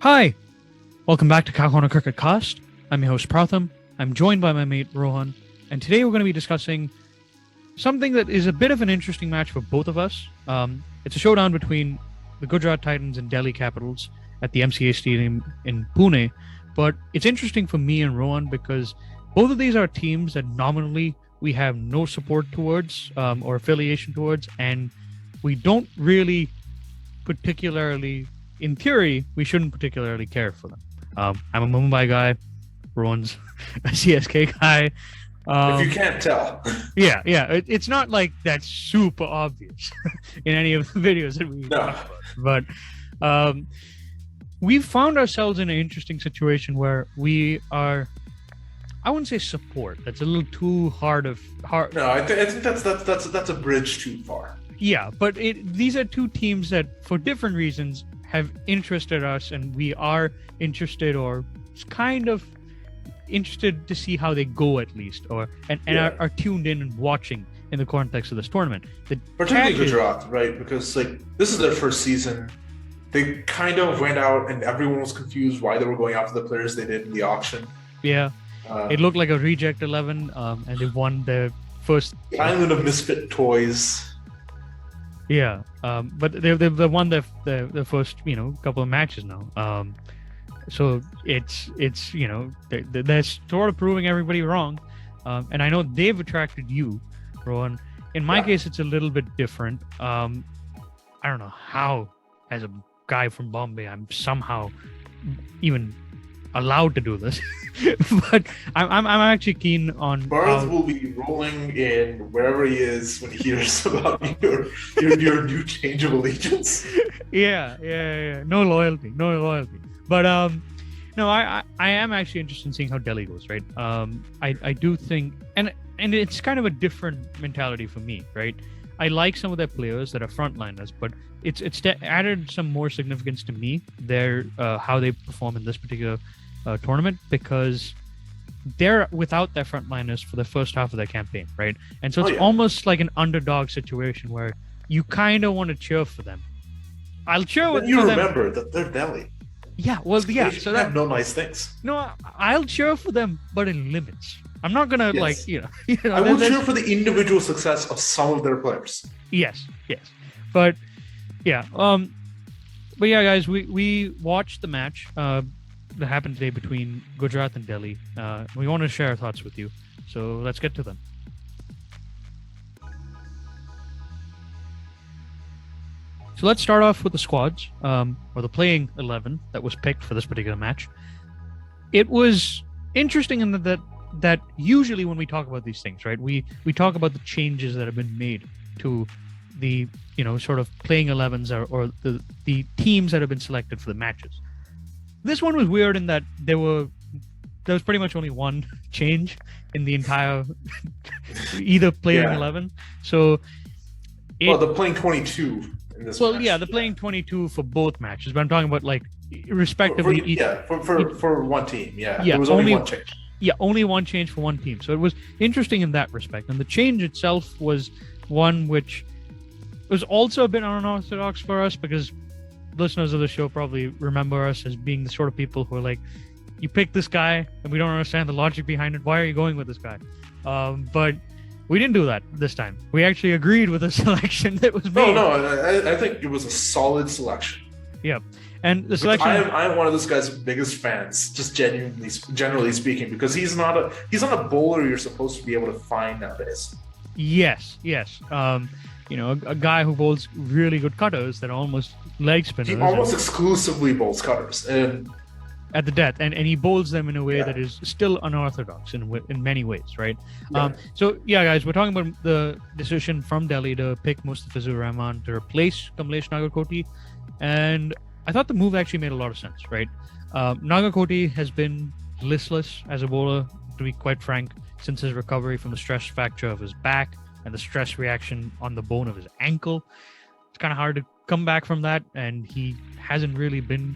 Hi, welcome back to Kakona Cricket Cast. I'm your host Pratham. I'm joined by my mate Rohan, and today we're going to be discussing something that is a bit of an interesting match for both of us. It's a showdown between the Gujarat Titans and Delhi Capitals at the MCA Stadium in Pune, but it's interesting for me and Rohan because both of these are teams that nominally we have no support towards or affiliation towards, and we don't really particularly, in theory, we shouldn't particularly care for them. I'm a Mumbai guy. Rohan's a CSK guy. If you can't tell. Yeah. It's not like that's super obvious in any of the videos that we talk about. But we've found ourselves in an interesting situation where we are, I wouldn't say support. That's a little too hard. No, I think that's a bridge too far. Yeah, but these are two teams that, for different reasons, have interested us, and we are interested, or kind of interested to see how they go at least, and are tuned in and watching in the context of this tournament. Particularly Gujarat, right? Because this is their first season. They kind of went out and everyone was confused why they were going after the players they did in the auction. Yeah, it looked like a reject 11, and they won their first island of misfit toys. Yeah, but they've won their first couple of matches now. So it's they're sort of proving everybody wrong, and I know they've attracted you, Rohan. In my case, it's a little bit different. I don't know how, as a guy from Bombay, I'm somehow even allowed to do this, but I'm actually keen on. Bharat will be rolling in wherever he is when he hears about your new change of allegiance. Yeah. No loyalty. But no, I am actually interested in seeing how Delhi goes. Right. I do think, and it's kind of a different mentality for me. Right. I like some of their players that are frontliners, but it's added some more significance to me. Their how they perform in this particular tournament, because they're without their frontliners for the first half of their campaign, right? And so it's almost like an underdog situation where you kind of want to cheer for them. I'll cheer for them. You remember that they're Delhi. Yeah, well, yeah. So they have no nice things. No, I'll cheer for them, but in limits. I'm not gonna I will cheer for the individual success of some of their players. Yes, but yeah, guys, we watched the match that happened today between Gujarat and Delhi. We want to share our thoughts with you, so let's get to them. So let's start off with the squads, or the playing 11 that was picked for this particular match. It was interesting in that usually when we talk about these things, right, we talk about the changes that have been made to the sort of playing 11s or the teams that have been selected for the matches. This one was weird in that there was pretty much only one change in the entire either playing 11. So the playing 22 in this match. The playing 22 for both matches, but I'm talking about respectively for one team. Yeah, there was only one change. Yeah, only one change for one team. So it was interesting in that respect. And the change itself was one which was also a bit unorthodox for us, because listeners of the show probably remember us as being the sort of people who are like, you pick this guy and we don't understand the logic behind it. Why are you going with this guy? But we didn't do that this time. We actually agreed with the selection that was made. I think it was a solid selection. Yeah. And the selection... I am one of this guy's biggest fans, just generally speaking, because he's not a bowler you're supposed to be able to find nowadays. Yes. A guy who bowls really good cutters that are almost leg spinners. He almost exclusively bowls cutters and at the death, and he bowls them in a way that is still unorthodox in many ways, right? So guys, we're talking about the decision from Delhi to pick Mustafizur Rahman to replace Kamlesh Nagarkoti, and I thought the move actually made a lot of sense, right? Nagarkoti has been listless as a bowler, to be quite frank, since his recovery from the stress fracture of his back and the stress reaction on the bone of his ankle. It's kind of hard to come back from that, and he hasn't really been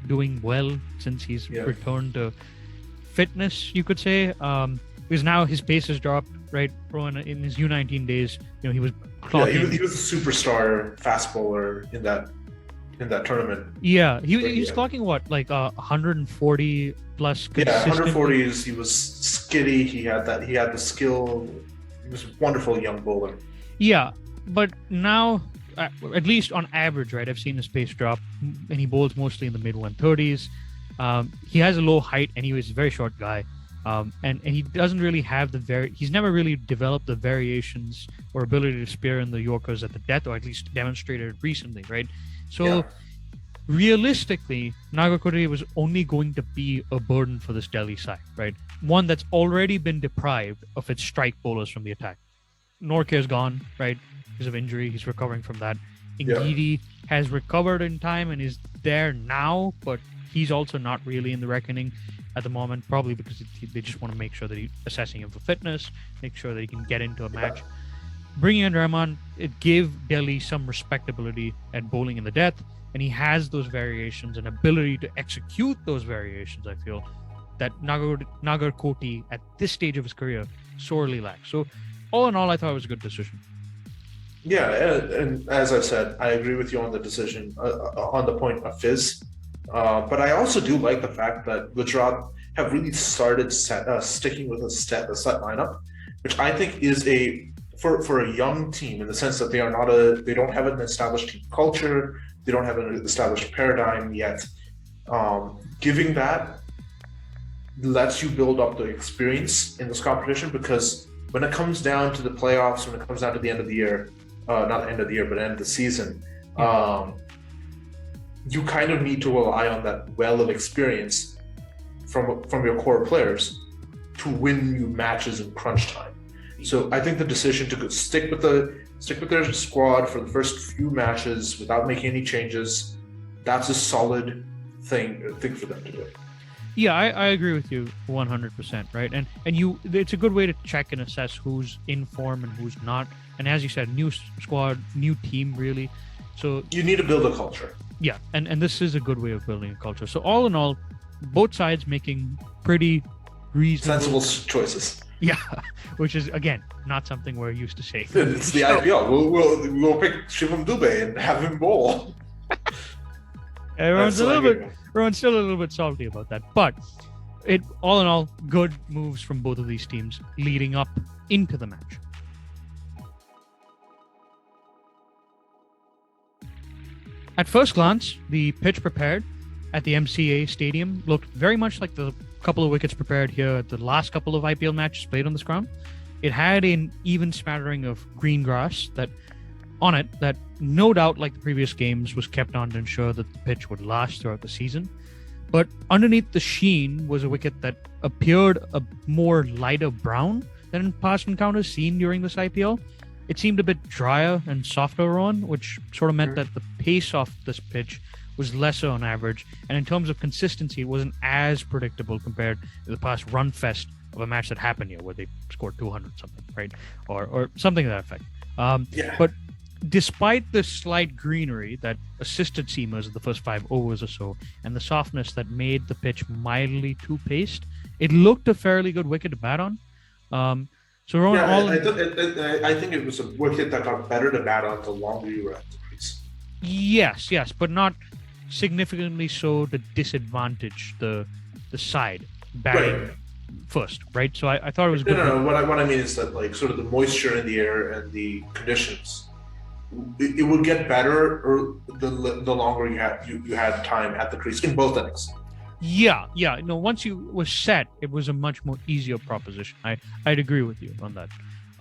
doing well since he's returned to fitness, you could say. Because now his pace has dropped, right? In his U19 days, he was clocking. He was a superstar fast bowler in that in that tournament. Yeah, he's clocking what, like 140 plus consistently? 140 is, he was skitty. He had the skill. He was a wonderful young bowler. Yeah, but now, at least on average, right, I've seen his pace drop, and he bowls mostly in the mid 130s. He has a low height, anyways. He's a very short guy. And he doesn't really have he's never really developed the variations or ability to spear in the Yorkers at the death, or at least demonstrated it recently, right? So realistically, Nagarkoti was only going to be a burden for this Delhi side, right? One that's already been deprived of its strike bowlers from the attack. Norke is gone, right, because of injury. He's recovering from that. Ngidi has recovered in time and is there now, but he's also not really in the reckoning at the moment, probably because they just want to make sure that he's assessing him for fitness, make sure that he can get into a match. Bringing in Rahman, it gave Delhi some respectability at bowling in the death, and he has those variations and ability to execute those variations, I feel, that Nagarkoti at this stage of his career sorely lacks. So all in all, I thought it was a good decision. Yeah, and as I said, I agree with you on the decision, on the point of Fizz. But I also do like the fact that Gujarat have really started sticking with a set lineup, which I think is for a young team, in the sense that they don't have an established team culture, they don't have an established paradigm yet. Giving that lets you build up the experience in this competition, because when it comes down to the playoffs, when it comes down to the end of the year, not the end of the year, but end of the season, you kind of need to rely on that well of experience from your core players to win you matches in crunch time. So I think the decision to stick with their squad for the first few matches without making any changes, that's a solid thing for them to do. Yeah, I agree with you 100%, right? And it's a good way to check and assess who's in form and who's not. And as you said, new squad, new team, really. So you need to build a culture. Yeah, and this is a good way of building a culture. So all in all, both sides making pretty reasonable, sensible choices. Yeah, which is, again, not something we're used to saying. It's the IPL. We'll pick Shubman Gill and have him bowl. Everyone's still a little bit salty about that, but all in all, good moves from both of these teams leading up into the match. At first glance, the pitch prepared at the MCA Stadium looked very much like the couple of wickets prepared here at the last couple of IPL matches played on this ground. It had an even smattering of green grass that no doubt, like the previous games, was kept on to ensure that the pitch would last throughout the season. But underneath the sheen was a wicket that appeared a more lighter brown than in past encounters seen during this IPL. It seemed a bit drier and softer on, which sort of meant that the pace off this pitch was lesser on average. And in terms of consistency, it wasn't as predictable compared to the past run fest of a match that happened here, where they scored 200 something, right? Or something to that effect. But despite the slight greenery that assisted seamers in the first 5 overs or so, and the softness that made the pitch mildly two-paced, it looked a fairly good wicket to bat on. So Rowan, I think it was a wicket that got better to bat on the longer you were at the crease. Yes, but not significantly so to disadvantage the side batting first, right? So I thought it was good. No. What I mean is that, like, sort of the moisture in the air and the conditions, it would get better the longer you had time at the crease in both innings. Yeah. No, once you were set, it was a much more easier proposition. I'd agree with you on that.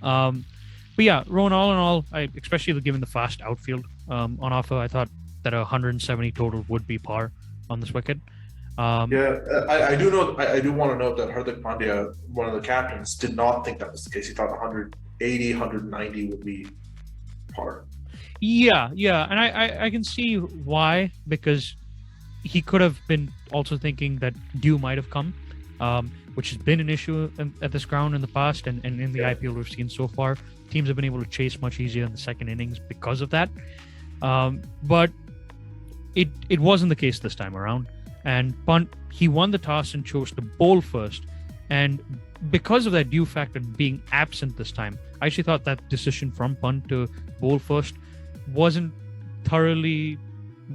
But yeah, Rowan, all in all, especially given the fast outfield on offer, I thought that 170 total would be par on this wicket. I do want to note that Hardik Pandya, one of the captains, did not think that was the case. He thought 180, 190 would be par. Yeah, and I can see why, because he could have been also thinking that dew might have come, which has been an issue at this ground in the past, and in the IPL we've seen so far. Teams have been able to chase much easier in the second innings because of that. But it wasn't the case this time around. And Pant, he won the toss and chose to bowl first. And because of that dew factor being absent this time, I actually thought that decision from Pant to bowl first wasn't thoroughly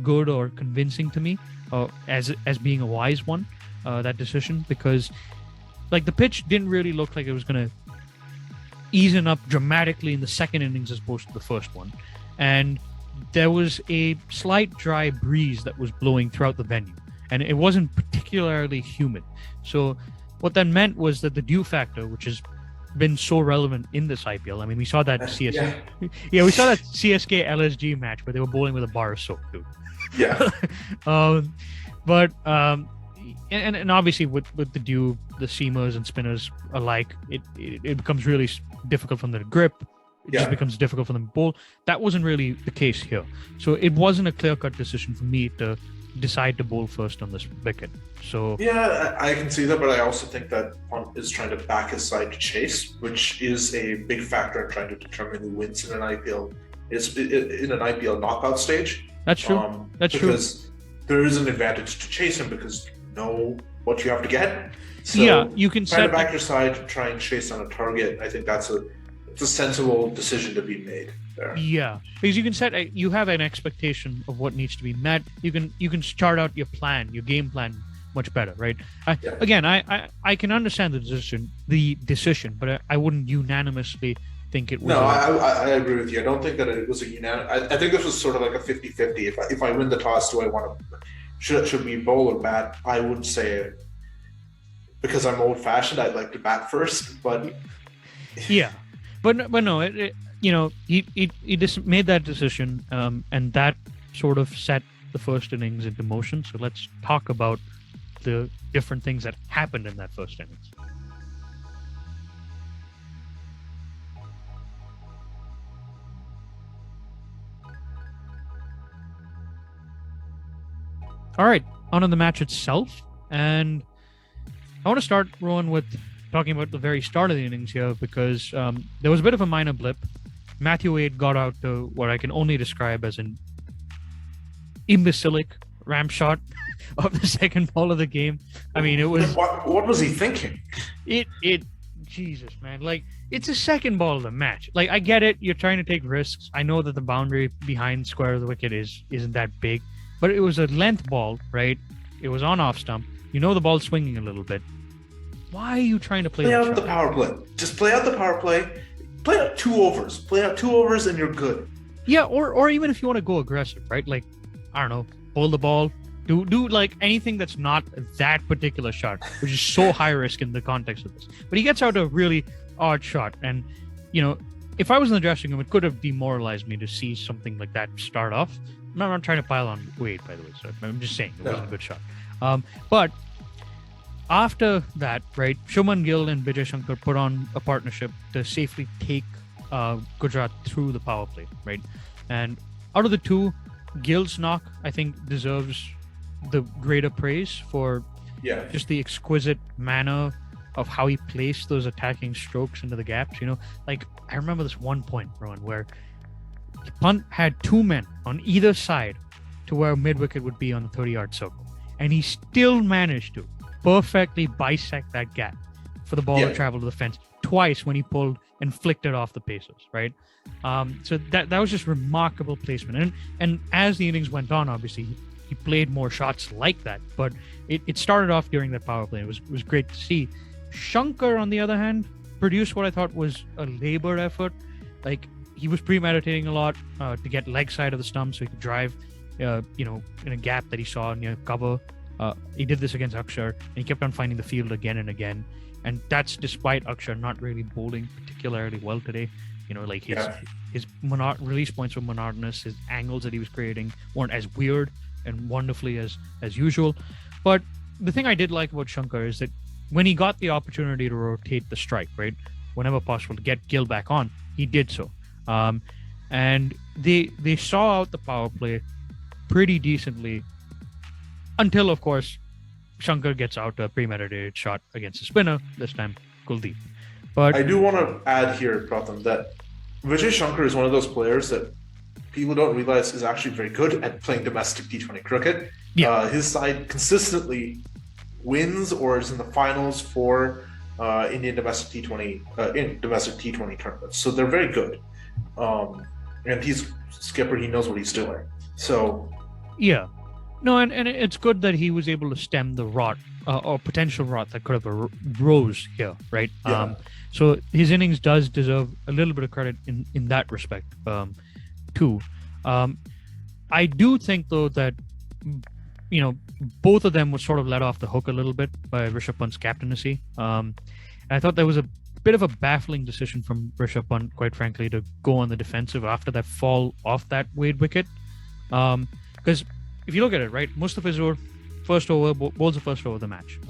good or convincing to me as being a wise one, that decision, because like the pitch didn't really look like it was going to ease up dramatically in the second innings as opposed to the first one. And there was a slight dry breeze that was blowing throughout the venue, and it wasn't particularly humid. So what that meant was that the dew factor, which has been so relevant in this IPL. I mean, we saw that we saw that CSK LSG match where they were bowling with a bar of soap, dude. Yeah. And obviously with the dew, the seamers and spinners alike, it becomes really difficult for them to grip. It just becomes difficult for them to bowl. That wasn't really the case here. So it wasn't a clear-cut decision for me to decide to bowl first on this wicket. So yeah, I can see that, but I also think that Pant is trying to back his side to chase, which is a big factor in trying to determine who wins in an IPL. It's in an IPL knockout stage. That's true. Because there is an advantage to chase him because you know what you have to get. So yeah, you can try to back your side to try and chase on a target. I think it's a sensible decision to be made there. Yeah, because you have an expectation of what needs to be met. You can chart out your game plan much better, right? Again, I can understand the decision, but I wouldn't unanimously think it was. No, I agree with you. I don't think that it was a unanimous. I think this was sort of like a 50-50. If I win the toss, do I want to should we bowl or bat? I would say, because I'm old-fashioned, I'd like to bat first, but yeah. But no, he just made that decision, and that sort of set the first innings into motion. So let's talk about the different things that happened in that first innings. All right, on to the match itself, and I want to start, Rowan, with talking about the very start of the innings here, because there was a bit of a minor blip. Matthew Wade got out to what I can only describe as an imbecilic ramp shot of the second ball of the game. I mean, it was... What was he thinking? Jesus, man. Like, it's a second ball of the match. Like, I get it. You're trying to take risks. I know that the boundary behind square of the wicket isn't that big, but it was a length ball, right? It was on off stump. You know the ball's swinging a little bit. Why are you trying to play out the power play? Just play out the power play. Play out 2 overs. Play out 2 overs and you're good. Yeah, or even if you want to go aggressive, right? Like, I don't know, hold the ball. Do like anything that's not that particular shot, which is so high risk in the context of this. But he gets out a really odd shot. And, if I was in the dressing room, it could have demoralized me to see something like that start off. I'm not trying to pile on Wade, by the way. So I'm just saying it wasn't a good shot. But after that, right, Shubman Gill and Vijay Shankar put on a partnership to safely take Gujarat through the power play, right? And out of the two, Gill's knock, I think, deserves the greater praise for just the exquisite manner of how he placed those attacking strokes into the gaps. Like, I remember this one point, Rowan, where Pant had 2 men on either side to where mid-wicket would be on the 30-yard circle. And he still managed to perfectly bisect that gap for the ball to travel to the fence twice when he pulled and flicked it off the paces, right? So that was just remarkable placement. And as the innings went on, obviously, he played more shots like that. But it started off during that power play. It was great to see. Shankar, on the other hand, produced what I thought was a labored effort. Like, he was premeditating a lot to get leg side of the stump so he could drive, in a gap that he saw near cover. He did this against Akshar, and he kept on finding the field again and again. And that's despite Akshar not really bowling particularly well today. His release points were monotonous. His angles that he was creating weren't as weird and wonderfully as usual. But the thing I did like about Shankar is that when he got the opportunity to rotate the strike, right, whenever possible, to get Gill back on, he did so. And they saw out the power play pretty decently until, of course, Shankar gets out a premeditated shot against the spinner, this time Kuldeep. But I do want to add here, Pratham, that Vijay Shankar is one of those players that people don't realize is actually very good at playing domestic T20 cricket. Yeah. His side consistently wins or is in the finals for Indian domestic T20 tournaments. So they're very good. And he's skipper, he knows what he's doing. So Yeah. No, and it's good that he was able to stem the rot or potential rot that could have rose here, right? Yeah. So his innings does deserve a little bit of credit in that respect, too. I do think though that both of them were sort of let off the hook a little bit by Rishabh Pant's captaincy. And I thought there was a bit of a baffling decision from Rishabh Pant, quite frankly, to go on the defensive after that fall off that Wade wicket. Because if you look at it, right, Mustafizur, first over, bowls the first over of the match.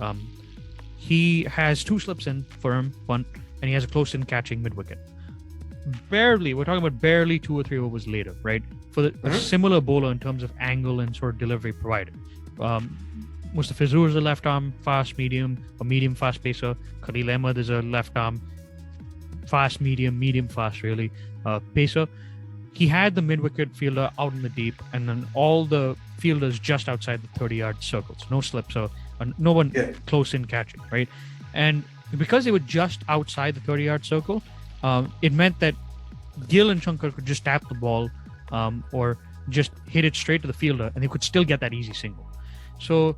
He has 2 slips in for him, Pant, and he has a close in catching mid-wicket. We're talking about barely 2 or 3 overs later, right? For a similar bowler in terms of angle and sort of delivery provided. Mustafizur is a left arm fast medium, a medium fast pacer. Khalil Ahmed is a left arm fast medium fast really pacer. He had the mid-wicket fielder out in the deep, and then all the fielders just outside the 30-yard circles. No slips, so no one close in catching, right? And because they were just outside the 30-yard circle, it meant that Gill and Shankar could just tap the ball or just hit it straight to the fielder, and they could still get that easy single. So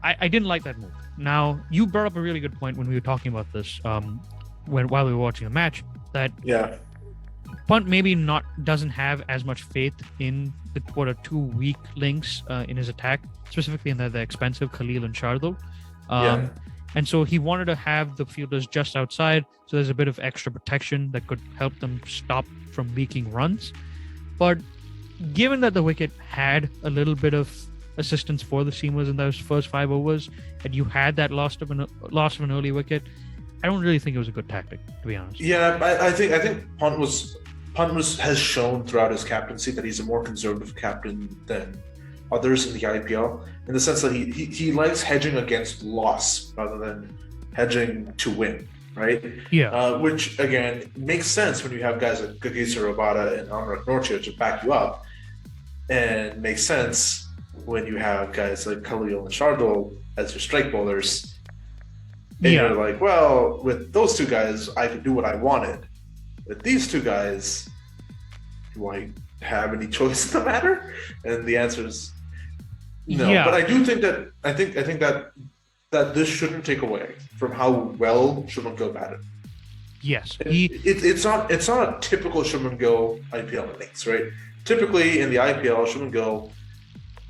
I didn't like that move. Now, you brought up a really good point when we were talking about this while we were watching the match, that Pant maybe doesn't have as much faith in what are 2 weak links in his attack, specifically in the expensive Khalil and Shardul. And so he wanted to have the fielders just outside, so there's a bit of extra protection that could help them stop from leaking runs. But given that the wicket had a little bit of assistance for the seamers in those first 5 overs, and you had that loss of an early wicket, I don't really think it was a good tactic, to be honest. Yeah, I think Pant has shown throughout his captaincy that he's a more conservative captain than others in the IPL, in the sense that he likes hedging against loss rather than hedging to win, right? Yeah. Which again makes sense when you have guys like Gagisa Rabada and Amrit Nortje to back you up, and makes sense when you have guys like Khalil and Shardul as your strike bowlers. And you're like, well, with those 2 guys, I could do what I wanted. With these 2 guys, do I have any choice in the matter? And the answer is no. Yeah. But I do think that I think that this shouldn't take away from how well Shubman Gill batted. Yes. It's not a typical Shubman Gill IPL innings, right? Typically in the IPL, Shubman Gill,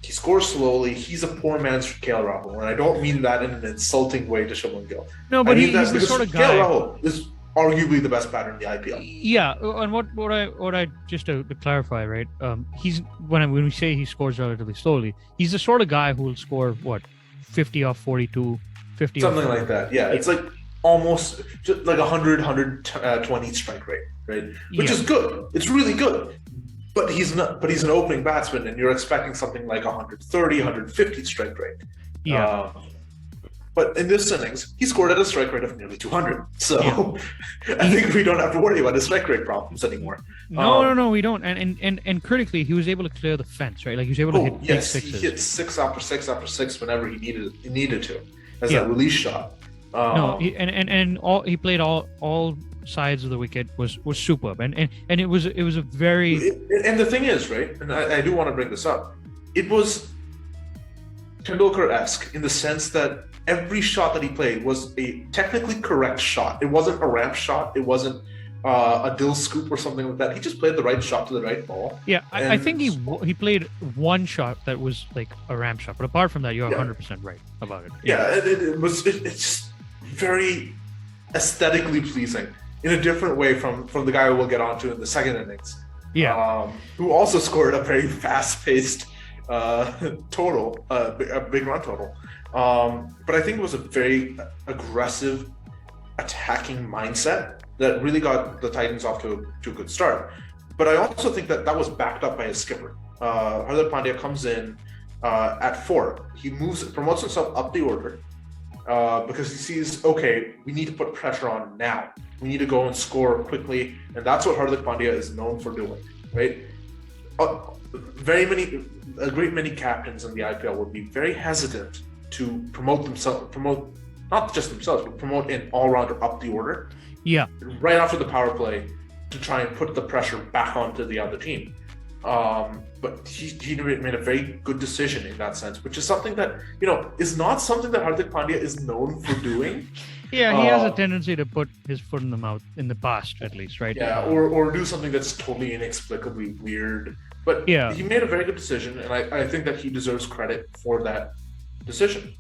he scores slowly. He's a poor man's KL Rahul, and I don't mean that in an insulting way to Shubman Gill. No, but he's the sort of guy. KL Rahul is arguably the best batter in the IPL. Yeah, and what I just to clarify, right? He's when we say he scores relatively slowly, he's the sort of guy who will score 50 off 42, 50 something like that. Yeah, it's like almost just like 120 strike rate, right? Which is good. It's really good. But he's not. But he's an opening batsman, and you're expecting something like 130, 150 strike rate. Yeah. But in this innings, he scored at a strike rate of nearly 200. So I think we don't have to worry about his strike rate problems anymore. No, we don't. And critically, he was able to clear the fence, right? Like he was able to hit big sixes. He hit 6 after 6 after 6 whenever he needed to, as that release shot. He played all sides of the wicket was superb, and it was a very. And the thing is, right? And I do want to bring this up. It was Tendulkar-esque in the sense that every shot that he played was a technically correct shot. It wasn't a ramp shot. It wasn't a dill scoop or something like that. He just played the right shot to the right ball. Yeah, I think he played one shot that was like a ramp shot, but apart from that, you're 100% right about it. It's very aesthetically pleasing in a different way from the guy we'll get onto in the second innings. Yeah, who also scored a very fast-paced total, a big run total. But I think it was a very aggressive attacking mindset that really got the Titans off to a good start. But I also think that was backed up by his skipper. Hardik Pandya comes in at 4. He promotes himself up the order because he sees, okay, we need to put pressure on now. We need to go and score quickly, and that's what Hardik Pandya is known for doing, right? A great many captains in the IPL would be very hesitant to promote not just themselves, but promote an all-rounder up the order. Yeah. Right after the power play to try and put the pressure back onto the other team. But he made a very good decision in that sense, which is something that, is not something that Hardik Pandya is known for doing. Yeah, he has a tendency to put his foot in the mouth in the past, at least, right? Yeah, or do something that's totally inexplicably weird. But yeah, he made a very good decision, and I think that he deserves credit for that decision.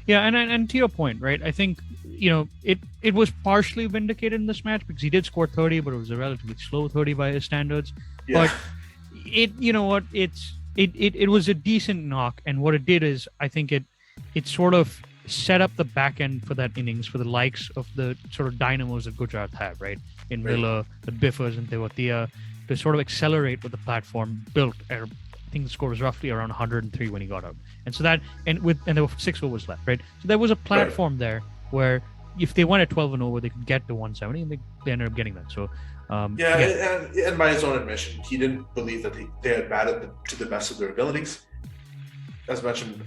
Yeah, and to your point, right? I think it was partially vindicated in this match because he did score 30, but it was a relatively slow 30 by his standards. Yeah. But it was a decent knock, and what it did is I think it sort of set up the back end for that innings for the likes of the sort of dynamos that Gujarat have, right? In Miller, the Biffers, and Tewatia, to sort of accelerate what the platform built. I think the score was roughly around 103 when he got out, and so that and there were 6 overs left, right? So there was a platform there where if they went at 12 and over, they could get to 170, and they ended up getting that. So. And by his own admission, he didn't believe that they had batted to the best of their abilities. As I mentioned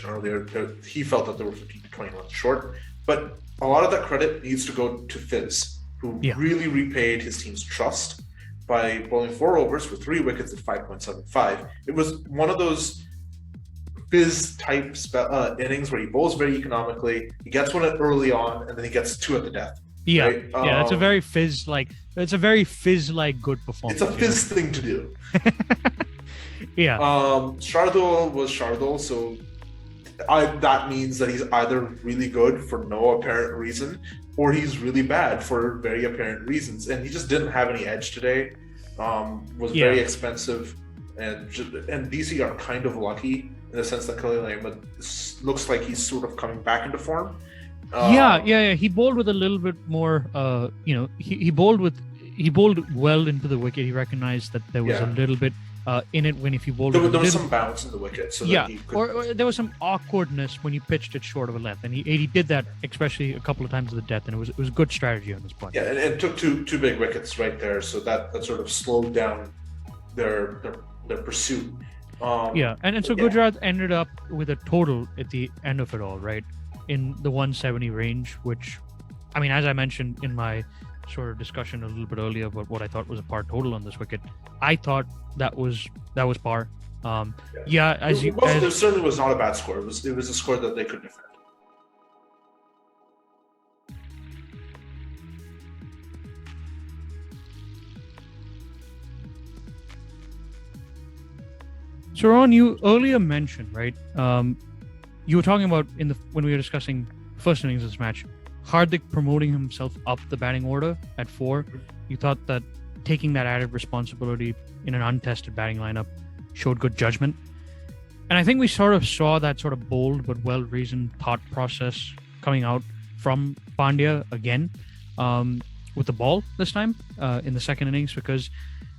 earlier, he felt that they were 15 to 20 runs short. But a lot of that credit needs to go to Fizz, who really repaid his team's trust by bowling 4 overs for 3 wickets at 5.75. It was one of those Fizz type innings where he bowls very economically, he gets one early on, and then he gets 2 at the death. Yeah, right? It's a very Fizz-like good performance. It's a Fizz thing to do. Yeah. Shardul was Shardul, so that means that he's either really good for no apparent reason, or he's really bad for very apparent reasons. And he just didn't have any edge today. Was very expensive, and DC are kind of lucky in the sense that Khalil Ahmed looks like he's sort of coming back into form. He bowled with a little bit more. He bowled well into the wicket. He recognized that there was a little bit in it when if you bowled. There was some bounce in the wicket, so that he could... or there was some awkwardness when you pitched it short of a length, and he did that especially a couple of times at the death, and it was good strategy on this point. Yeah, and took two big wickets right there, so that sort of slowed down their pursuit. And so Gujarat ended up with a total at the end of it all, right? In the 170 range, which, I mean, as I mentioned in my sort of discussion a little bit earlier about what I thought was a par total on this wicket, I thought that was par. It certainly was not a bad score. It was a score that they could defend. So Ron, you earlier mentioned, right? You were talking about when we were discussing first innings of this match, Hardik promoting himself up the batting order at 4. You thought that taking that added responsibility in an untested batting lineup showed good judgment. And I think we sort of saw that sort of bold but well-reasoned thought process coming out from Pandya again with the ball this time in the second innings, because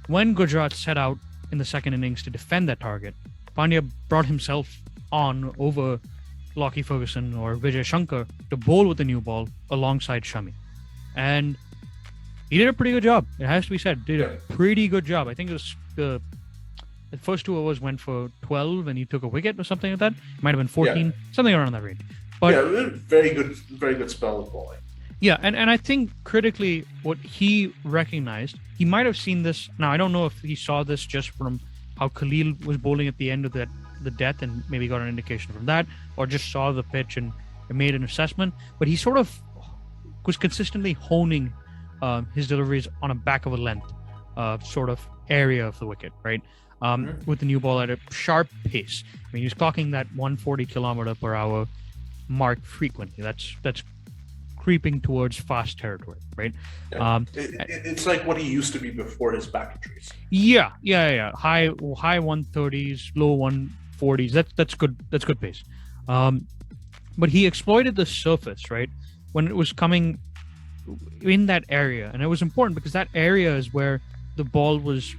when Gujarat set out in the second innings to defend that target, Pandya brought himself on over Lockie Ferguson or Vijay Shankar to bowl with the new ball alongside Shami. And he did a pretty good job. It has to be said. Did a pretty good job. I think it was the first 2 overs went for 12 and he took a wicket or something like that. It might have been 14, something around that range. But very good spell of bowling. Yeah, and I think critically what he recognized, he might have seen this. Now, I don't know if he saw this just from how Khalil was bowling at the end of the death and maybe got an indication from that, or just saw the pitch and made an assessment. But he sort of was consistently honing his deliveries on a back of a length sort of area of the wicket, right? With the new ball at a sharp pace. I mean, he was clocking that 140 kilometer per hour mark frequently. That's creeping towards fast territory, right? It's like what he used to be before his back injuries. Yeah. High 130s, low 140s. That's good pace. But he exploited the surface, right? When it was coming in that area, and it was important because that area is where the ball was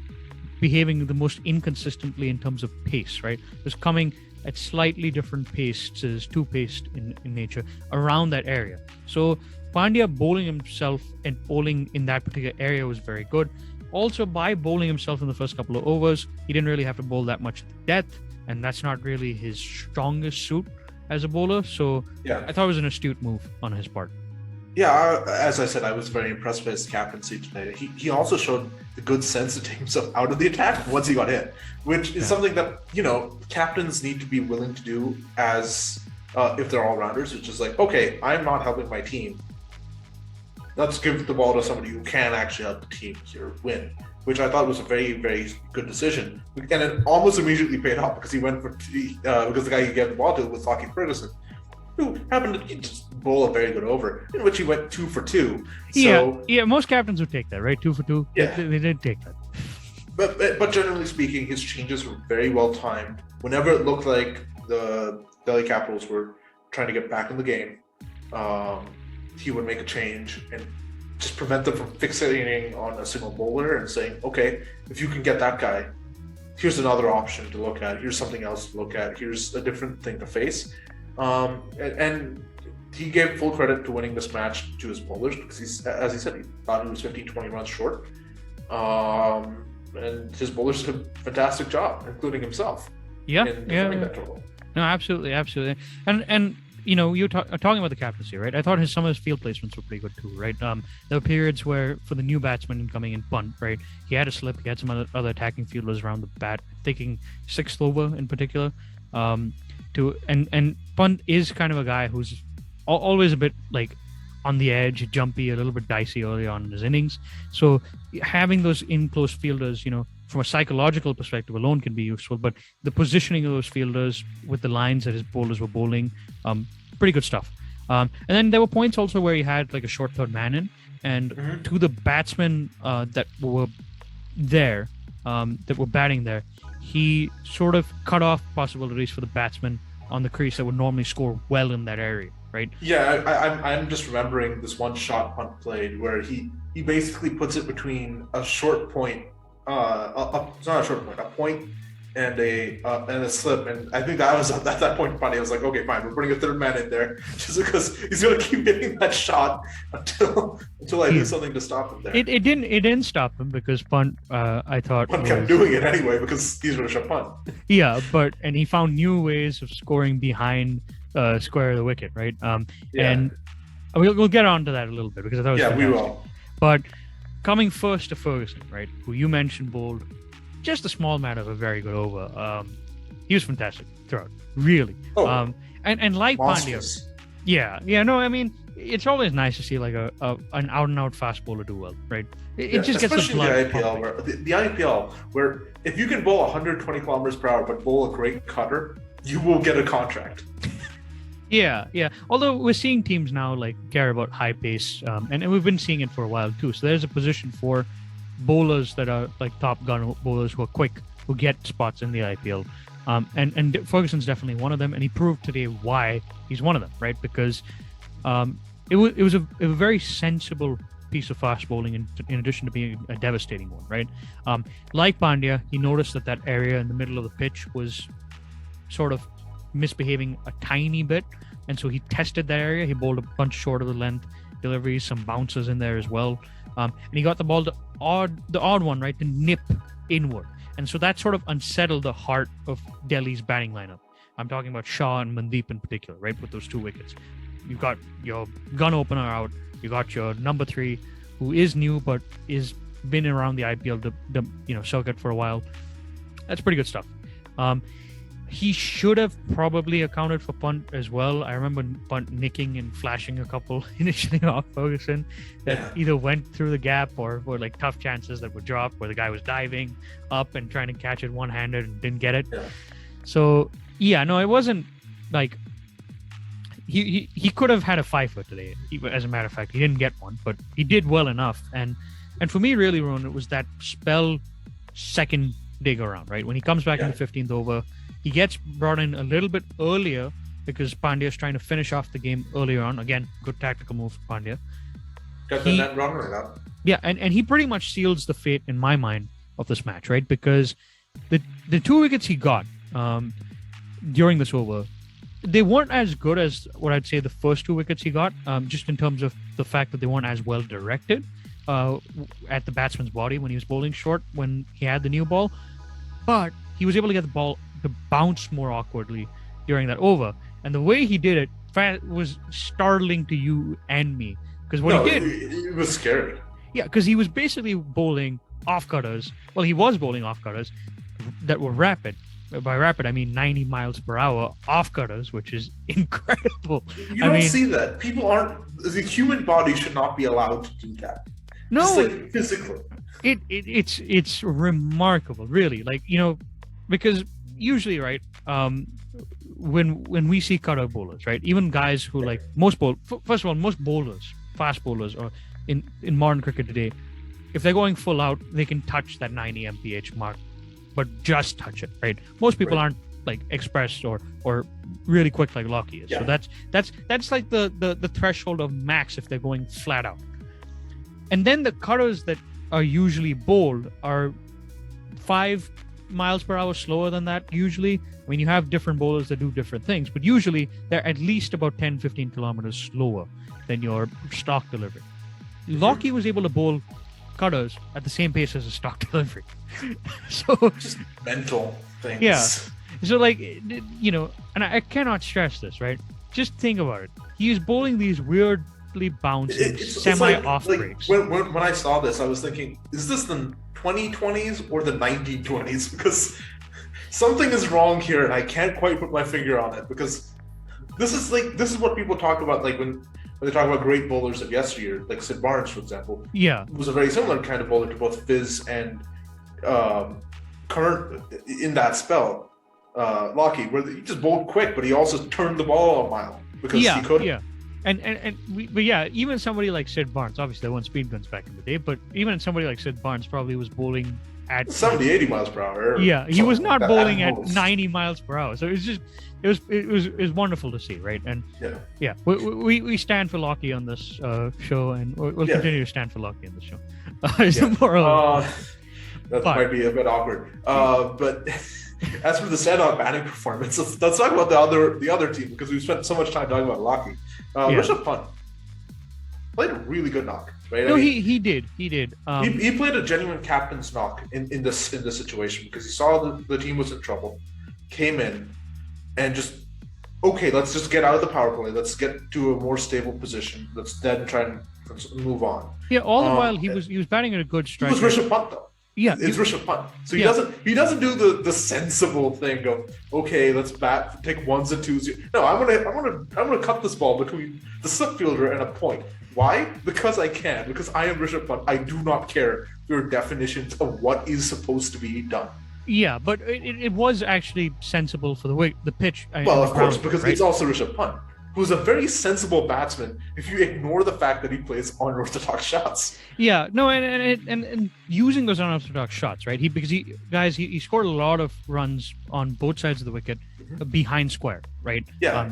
behaving the most inconsistently in terms of pace, right? It was coming at slightly different paces, two-paced in nature, around that area. So Pandya bowling himself and bowling in that particular area was very good. Also, by bowling himself in the first couple of overs, he didn't really have to bowl that much depth, and that's not really his strongest suit as a bowler. So I thought it was an astute move on his part. As I said, I was very impressed by his captaincy today. He also showed the good sense to take himself out of the attack once he got hit, which is something that, captains need to be willing to do as if they're all rounders, which is like, okay, I'm not helping my team. Let's give the ball to somebody who can actually help the team here win, which I thought was a very, very good decision. And it almost immediately paid off because he went for because the guy he gave the ball to was Lockie Ferguson, who happened to just bowl a very good over, in which he went 2 for 2. So, most captains would take that, right? 2 for 2. Yeah, they did take that. But generally speaking, his changes were very well timed. Whenever it looked like the Delhi Capitals were trying to get back in the game, he would make a change and just prevent them from fixating on a single bowler and saying, okay, if you can get that guy, here's another option to look at. Here's something else to look at. Here's a different thing to face. And he gave full credit to winning this match to his bowlers because as he said, he thought he was 15, 20 runs short. And his bowlers did a fantastic job, including himself. In defending that total. No, absolutely. And you're talking about the captaincy, right? I thought some of his field placements were pretty good too, right? There were periods where, for the new batsman coming in, Pant, right? He had a slip. He had some other attacking fielders around the bat, taking 6th over in particular. And Pant is kind of a guy who's always a bit like on the edge, jumpy, a little bit dicey early on in his innings. So having those in-close fielders, from a psychological perspective alone can be useful, but the positioning of those fielders with the lines that his bowlers were bowling, pretty good stuff. And then there were points also where he had like a short third man in, and to the batsmen that were there, that were batting there, he sort of cut off possibilities for the batsmen on the crease that would normally score well in that area, right? Yeah, I'm just remembering this one shot Pant played where he basically puts it between a short point, it's not a short point, a point and a slip, and I think that was at that point Pandya was like, okay, fine, we're putting a third man in there just because he's going to keep hitting that shot until I do something to stop him there. It didn't stop him because Pant, I thought, Pant kept doing it anyway because he's Rishabh Pant. Yeah, and he found new ways of scoring behind square of the wicket, right? And we'll get on to that a little bit because I thought it was fantastic. We will. But coming first to Ferguson, right, who you mentioned bowled just a small amount of a very good over. He was fantastic throughout, really. And like Monsters. Pandya, no, I mean, it's always nice to see like an out and out fast bowler do well, right? It just gets the blood. Especially the IPL, where if you can bowl 120 kilometers per hour but bowl a great cutter, you will get a contract. Yeah. Although we're seeing teams now like care about high pace, and we've been seeing it for a while too. So there's a position for bowlers that are like top gun bowlers who are quick, who get spots in the IPL. And Ferguson's definitely one of them, and he proved today why he's one of them, right? Because it was a very sensible piece of fast bowling in addition to being a devastating one, right? Like Pandya, he noticed that area in the middle of the pitch was sort of misbehaving a tiny bit, and so he tested that area. He bowled a bunch short of the length deliveries, some bounces in there as well, and he got the ball the odd one, right, to nip inward, and so that sort of unsettled the heart of Delhi's batting lineup. I'm talking about Shah and Mandeep in particular, right, with those 2 wickets. You've got your gun opener out, you got your number 3, who is new but is been around the IPL circuit for a while. That's pretty good stuff. He should have probably accounted for Pant as well. I remember Pant nicking and flashing a couple initially off Ferguson that either went through the gap or were like tough chances that were dropped where the guy was diving up and trying to catch it one-handed and didn't get it. Yeah. So, it wasn't like he could have had a 5-foot today. As a matter of fact, he didn't get one, but he did well enough. And for me, really, Ron, it was that spell second dig around, right? When he comes back in the 15th over, he gets brought in a little bit earlier because Pandya is trying to finish off the game earlier on. Again, good tactical move for Pandya. Got the net runner up. Yeah, and he pretty much seals the fate, in my mind, of this match, right? Because the 2 wickets he got during this over, they weren't as good as what I'd say the first 2 wickets he got, just in terms of the fact that they weren't as well directed at the batsman's body when he was bowling short when he had the new ball. But he was able to get the ball to bounce more awkwardly during that over. And the way he did it was startling to you and me. because what he did, it was scary. yeah, because he was basically bowling off cutters. Well, he was bowling off cutters that were rapid. By rapid, I mean 90 miles per hour off cutters, which is incredible. You don't see that. People aren't. The human body should not be allowed to do that. No, just like physically. It's remarkable, really. Like, you know, because usually, right, when we see cutter bowlers, right, even guys who like first of all, most bowlers, fast bowlers, or in modern cricket today, if they're going full out, they can touch that 90 mph mark, but just touch it, right? Most people aren't like express or really quick like Lockie is. Yeah. So that's like the threshold of max if they're going flat out. And then the cutters that are usually bowled are 5 miles per hour slower than that usually. I mean, you have different bowlers that do different things, but usually they're at least about 10-15 kilometers slower than your stock delivery. Lockie was able to bowl cutters at the same pace as a stock delivery. So just mental things. Yeah. So like, you know, and I cannot stress this, right? Just think about it. He is bowling these weirdly bouncing semi-off breaks. When I saw this, I was thinking, is this the 2020s or the 1920s? Because something is wrong here, and I can't quite put my finger on it. Because this is what people talk about, like when they talk about great bowlers of yesteryear, like Sid Barnes, for example. Yeah, was a very similar kind of bowler to both Fizz and current in that spell. Lockie, where he just bowled quick, but he also turned the ball a mile because he could. Yeah. But yeah, even somebody like Sid Barnes, obviously they weren't speed guns back in the day, but even somebody like Sid Barnes probably was bowling at 70-80 miles per hour. Yeah, he was not bowling at 90 miles per hour. So it was wonderful to see, right? And yeah, we stand for Lockie on this show, and we'll continue to stand for Lockie on this show. That might be a bit awkward. But as for the standout batting performance, let's talk about the other team, because we spent so much time talking about Lockie. Rishabh Pant played a really good knock, right? No, he did. He played a genuine captain's knock in this situation, because he saw the team was in trouble, came in, and let's just get out of the power play. Let's get to a more stable position. Let's then try and move on. Yeah, all the while he was batting at a good strike. He was Rishabh Pant though. Yeah, it's Rishabh Pant. So he doesn't do the sensible thing of, okay, let's take ones and twos. No, I'm gonna cut this ball between the slip fielder and a point. Why? Because I can. Because I am Rishabh Pant. I do not care your definitions of what is supposed to be done. Yeah, but it was actually sensible for the pitch. Well, of course, because it's also Rishabh Pant, who's a very sensible batsman if you ignore the fact that he plays unorthodox shots. Yeah, no, and using those unorthodox shots, right? He scored a lot of runs on both sides of the wicket behind square, right? Yeah.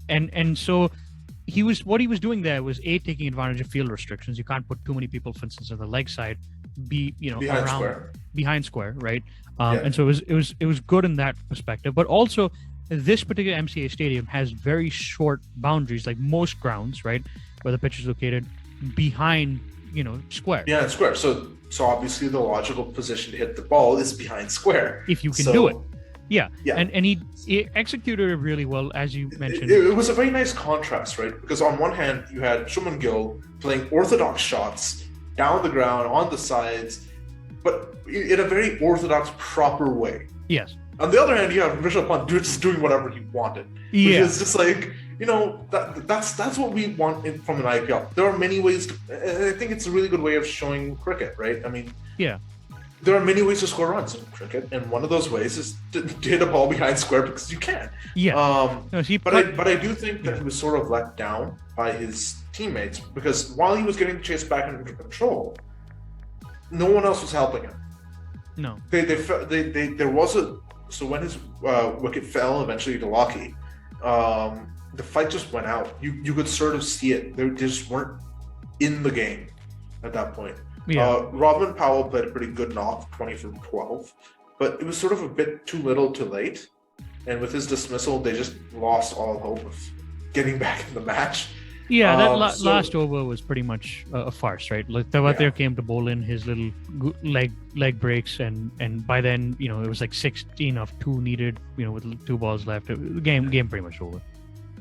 And so what he was doing there was taking advantage of field restrictions. You can't put too many people, for instance, on the leg side, behind square, right? And so it was good in that perspective, but also this particular MCA stadium has very short boundaries, like most grounds, right, where the pitch is located behind, square. Yeah, square. So obviously the logical position to hit the ball is behind square. If you can do it. Yeah. And he executed it really well, as you mentioned. It was a very nice contrast, right? Because on one hand, you had Shubman Gill playing orthodox shots down the ground, on the sides, but in a very orthodox, proper way. Yes. On the other hand, you have Rishabh Pant just doing whatever he wanted. Yeah. Which is just like, that's what we want from an IPL. There are many ways and I think it's a really good way of showing cricket, right? I mean, there are many ways to score runs in cricket, and one of those ways is to hit a ball behind square because you can. Yeah. But I do think that he was sort of let down by his teammates, because while he was getting the chase back under control, no one else was helping him. No. So when his wicket fell eventually to Lockie, the fight just went out. You could sort of see it. They just weren't in the game at that point. Yeah. Robin Powell played a pretty good knock, 20 for 12, but it was sort of a bit too little too late. And with his dismissal, they just lost all hope of getting back in the match. Yeah, that last over was pretty much a farce, right? Like there came to bowl in his little leg breaks, and by then, it was like 16 of 2 needed, with 2 balls left. The game pretty much over.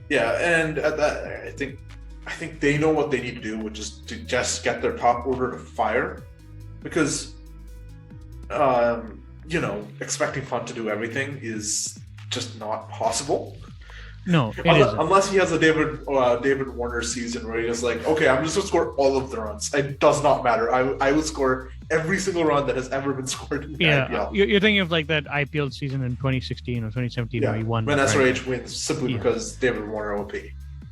Yeah, and at that, I think I think they know what they need to do, which is to just get their top order to fire, because expecting Pant to do everything is just not possible. No, it isn't. Unless he has a David Warner season where he's like, okay, I'm just going to score all of the runs. It does not matter. I will score every single run that has ever been scored in the IPL. You're thinking of like that IPL season in 2016 or 2017 where he won. When SRH wins simply because David Warner OP.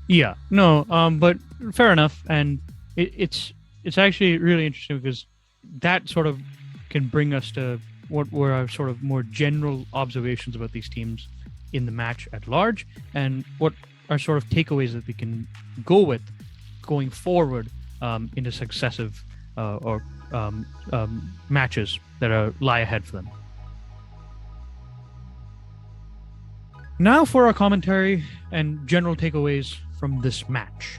Yeah, no, but fair enough. And it's actually really interesting because that sort of can bring us to what were our sort of more general observations about these teams in the match at large, and what are sort of takeaways that we can go with going forward into successive matches that lie ahead for them. Now for our commentary and general takeaways from this match.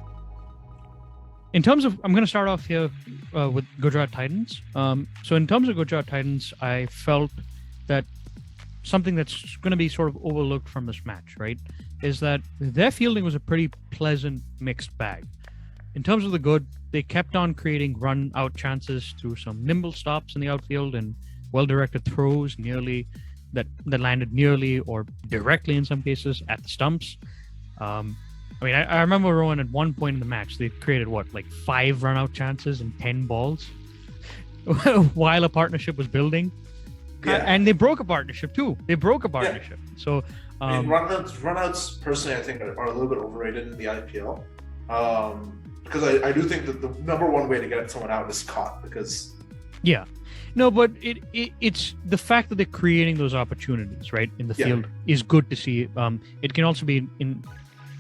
In terms of, I'm going to start off here with Gujarat Titans. So in terms of Gujarat Titans, I felt that something that's going to be sort of overlooked from this match, right, is that their fielding was a pretty pleasant mixed bag. In terms of the good, they kept on creating run-out chances through some nimble stops in the outfield and well-directed throws that landed nearly or directly in some cases at the stumps. I remember, Rowan, at one point in the match, they created 5 run-out chances and 10 balls while a partnership was building. Yeah. And they broke a partnership too. Yeah. So runouts personally, I think, are a little bit overrated in the IPL. Because I do think that the number one way to get someone out is caught. Because but it's the fact that they're creating those opportunities right in the field is good to see. It can also be in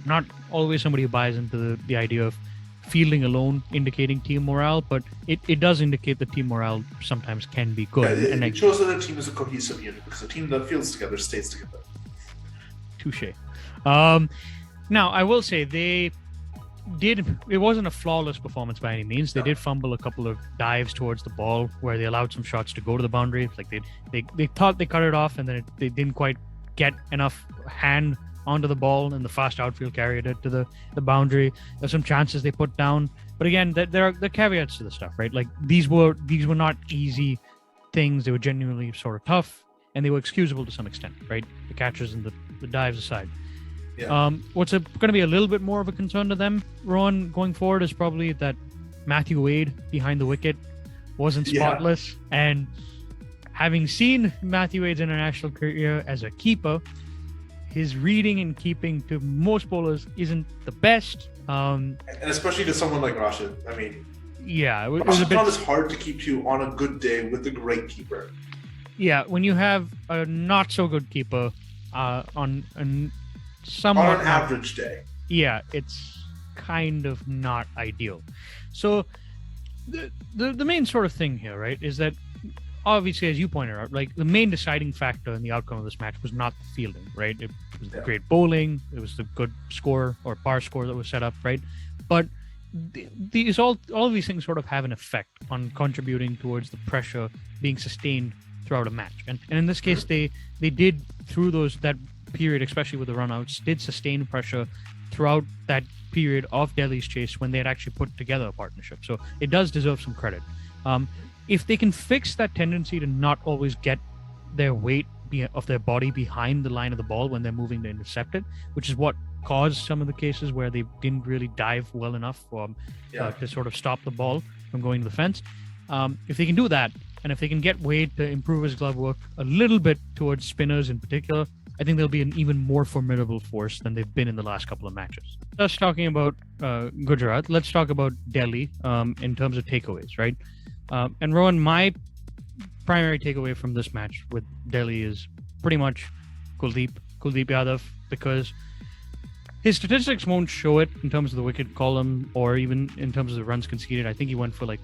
not always somebody who buys into the idea of fielding alone indicating team morale, but it does indicate that team morale sometimes can be good. And it shows that a team is a cohesive unit, because a team that fields together stays together. Touche. Now, I will say it wasn't a flawless performance by any means. They did fumble a couple of dives towards the ball where they allowed some shots to go to the boundary. Like they thought they cut it off, and then they didn't quite get enough hand onto the ball, and the fast outfield carried it to the boundary. There's some chances they put down, but again, there are the caveats to the stuff, right? Like these were not easy things. They were genuinely sort of tough, and they were excusable to some extent, right? The catches and the dives aside. Yeah. What's going to be a little bit more of a concern to them, Rowan, going forward, is probably that Matthew Wade behind the wicket wasn't spotless, and having seen Matthew Wade's international career as a keeper, his reading and keeping to most bowlers isn't the best. And especially to someone like Rashid. I mean, it was Rashid Khan is hard to keep to on a good day with a great keeper. Yeah, when you have a not so good keeper on an average day. Yeah, it's kind of not ideal. So the main sort of thing here, right, is that obviously, as you pointed out, like the main deciding factor in the outcome of this match was not the fielding, right? It was the great bowling, it was the good score or par score that was set up, right? But all of these things sort of have an effect on contributing towards the pressure being sustained throughout a match. And in this case, they did, through that period, especially with the runouts, did sustain pressure throughout that period of Delhi's chase when they had actually put together a partnership. So it does deserve some credit. If they can fix that tendency to not always get their weight of their body behind the line of the ball when they're moving to intercept it, which is what caused some of the cases where they didn't really dive well enough to sort of stop the ball from going to the fence. If they can do that, and if they can get Wade to improve his glove work a little bit towards spinners in particular, I think they'll be an even more formidable force than they've been in the last couple of matches. Just talking about Gujarat, let's talk about Delhi in terms of takeaways, right? And Rowan, my primary takeaway from this match with Delhi is pretty much Kuldeep Yadav, because his statistics won't show it in terms of the wicket column or even in terms of the runs conceded. I think he went for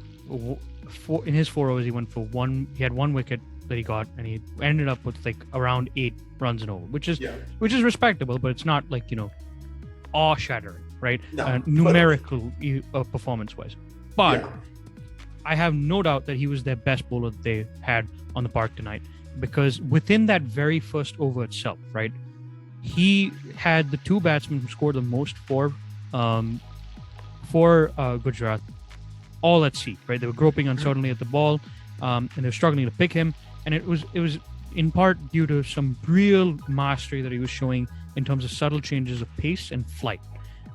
in his 4 overs, he went for one. He had one wicket that he got, and he ended up with around 8 runs and over, which is respectable, but it's not awe-shattering, right? No, numerical performance-wise. But I have no doubt that he was their best bowler that they had on the park tonight, because within that very first over itself, right, he had the 2 batsmen who scored the most for for Gujarat all at sea, right? They were groping uncertainly at the ball, and they were struggling to pick him. And it was in part due to some real mastery that he was showing in terms of subtle changes of pace and flight.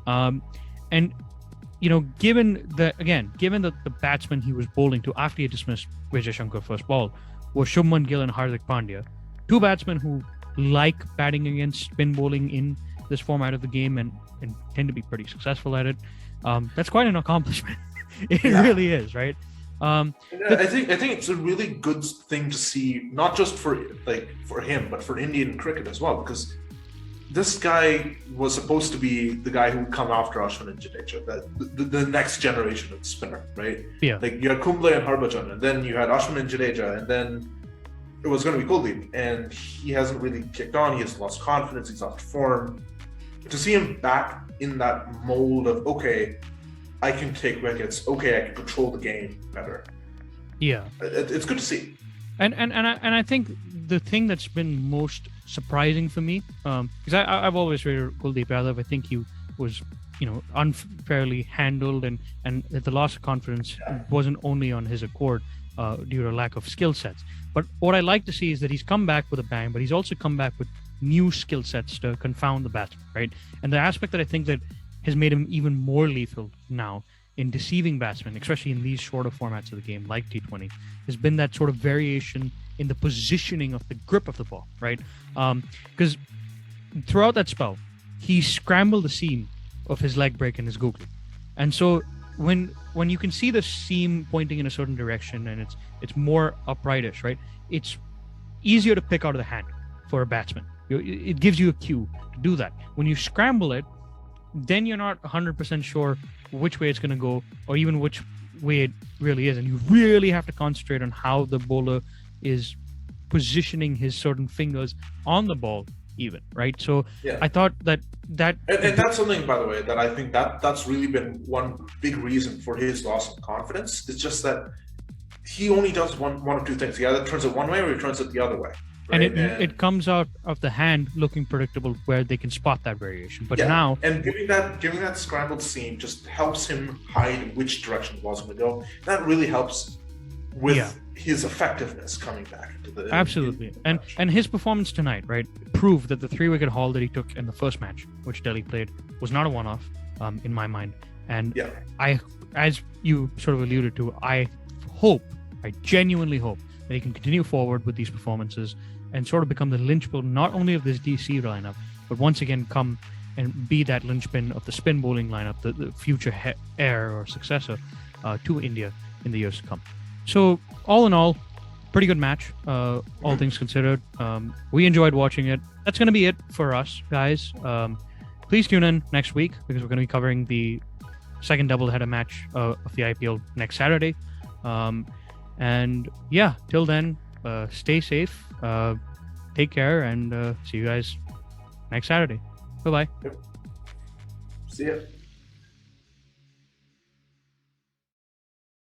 And given that the batsman he was bowling to after he dismissed Vijay Shankar first ball was Shubman Gill and Hardik Pandya, two batsmen who like batting against spin bowling in this format of the game and tend to be pretty successful at it. That's quite an accomplishment. It really is, right? I think it's a really good thing to see, not just for him, but for Indian cricket as well, because this guy was supposed to be the guy who would come after Ashwin and Jadeja, the next generation of spinner, right? Yeah. Like you had Kumble and Harbhajan, and then you had Ashwin and Jadeja, and then it was going to be Kuldeep, and he hasn't really kicked on. He has lost confidence. He's lost form. To see him back in that mold of, okay, I can take wickets. Okay, I can control the game better. Yeah, it's good to see. And I think the thing that's been most surprising for me, because I've always rated Kuldeep Yadav. I think he was, unfairly handled, and the loss of confidence wasn't only on his accord due to lack of skill sets. But what I like to see is that he's come back with a bang, but he's also come back with new skill sets to confound the batsman, right? And the aspect that I think that has made him even more lethal now in deceiving batsmen, especially in these shorter formats of the game like T20, has been that sort of variation in the positioning of the grip of the ball, right? Because throughout that spell, he scrambled the seam of his leg break and his googly. And so when you can see the seam pointing in a certain direction and it's more uprightish, right? It's easier to pick out of the hand for a batsman. It gives you a cue to do that. When you scramble it, then you're not 100% sure which way it's going to go or even which way it really is. And you really have to concentrate on how the bowler is positioning his certain fingers on the ball even, right? So I thought that and that's something, by the way, that I think that's really been one big reason for his loss of confidence. It's just that he only does one of two things. He either turns it one way or he turns it the other way. Right? And it comes out of the hand looking predictable where they can spot that variation. But now, and giving that scrambled seam just helps him hide which direction the ball's going to go. That really helps with his effectiveness coming back into the absolutely. And his performance tonight, right, proved that the 3-wicket haul that he took in the first match, which Delhi played, was not a one-off in my mind. And I, as you sort of alluded to, I genuinely hope that he can continue forward with these performances and sort of become the linchpin not only of this DC lineup, but once again come and be that linchpin of the spin bowling lineup, the future heir or successor to India in the years to come. So all in all, pretty good match, all things considered. We enjoyed watching it. That's going to be it for us, guys. Please tune in next week because we're going to be covering the second doubleheader match of the IPL next Saturday. And till then, stay safe, take care, and see you guys next Saturday. Bye-bye. See ya.